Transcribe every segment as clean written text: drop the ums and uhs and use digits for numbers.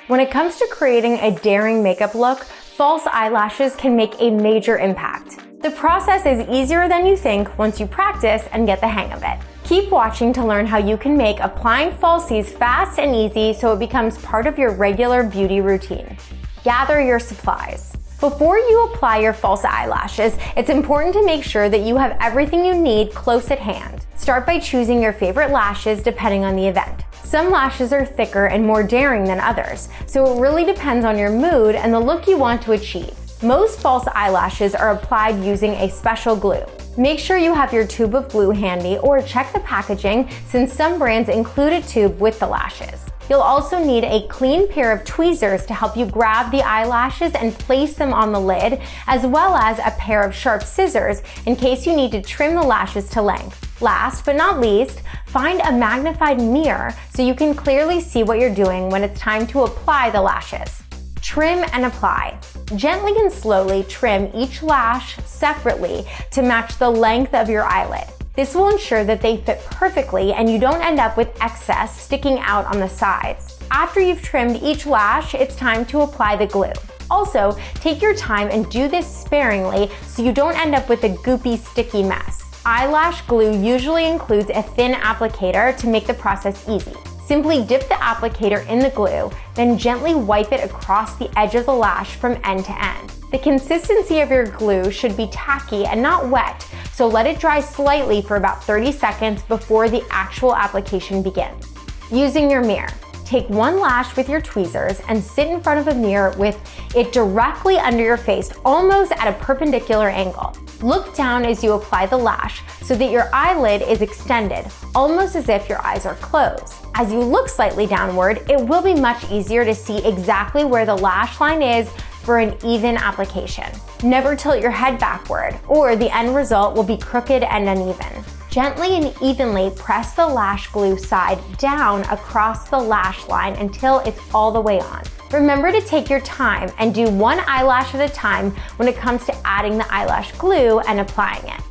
When it comes to creating a daring makeup look, false eyelashes can make a major impact. The process is easier than you think once you practice and get the hang of it. Keep watching to learn how you can make applying falsies fast and easy so it becomes part of your regular beauty routine. Gather your supplies. Before you apply your false eyelashes, it's important to make sure that you have everything you need close at hand. Start by choosing your favorite lashes depending on the event. Some lashes are thicker and more daring than others, so it really depends on your mood and the look you want to achieve. Most false eyelashes are applied using a special glue. Make sure you have your tube of glue handy or check the packaging since some brands include a tube with the lashes. You'll also need a clean pair of tweezers to help you grab the eyelashes and place them on the lid, as well as a pair of sharp scissors in case you need to trim the lashes to length. Last but not least, find a magnified mirror so you can clearly see what you're doing when it's time to apply the lashes. Trim and apply. Gently and slowly trim each lash separately to match the length of your eyelid. This will ensure that they fit perfectly and you don't end up with excess sticking out on the sides. After you've trimmed each lash, it's time to apply the glue. Also, take your time and do this sparingly so you don't end up with a goopy, sticky mess. Eyelash glue usually includes a thin applicator to make the process easy. Simply dip the applicator in the glue, then gently wipe it across the edge of the lash from end to end. The consistency of your glue should be tacky and not wet, so let it dry slightly for about 30 seconds before the actual application begins. Using your mirror. Take one lash with your tweezers and sit in front of a mirror with it directly under your face, almost at a perpendicular angle. Look down as you apply the lash so that your eyelid is extended, almost as if your eyes are closed. As you look slightly downward, it will be much easier to see exactly where the lash line is for an even application. Never tilt your head backward, or the end result will be crooked and uneven. Gently and evenly press the lash glue side down across the lash line until it's all the way on. Remember to take your time and do one eyelash at a time when it comes to adding the eyelash glue and applying it.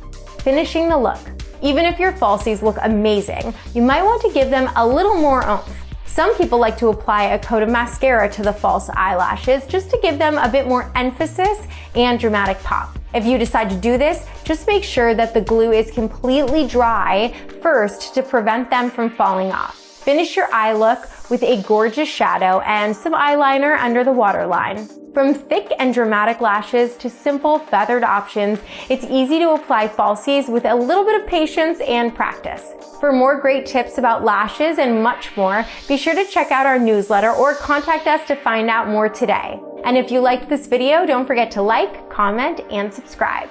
Finishing the look. Even if your falsies look amazing, you might want to give them a little more oomph. Some people like to apply a coat of mascara to the false eyelashes just to give them a bit more emphasis and dramatic pop. If you decide to do this, just make sure that the glue is completely dry first to prevent them from falling off. Finish your eye look with a gorgeous shadow and some eyeliner under the waterline. From thick and dramatic lashes to simple feathered options, it's easy to apply falsies with a little bit of patience and practice. For more great tips about lashes and much more, be sure to check out our newsletter or contact us to find out more today. And if you liked this video, don't forget to like, comment, and subscribe.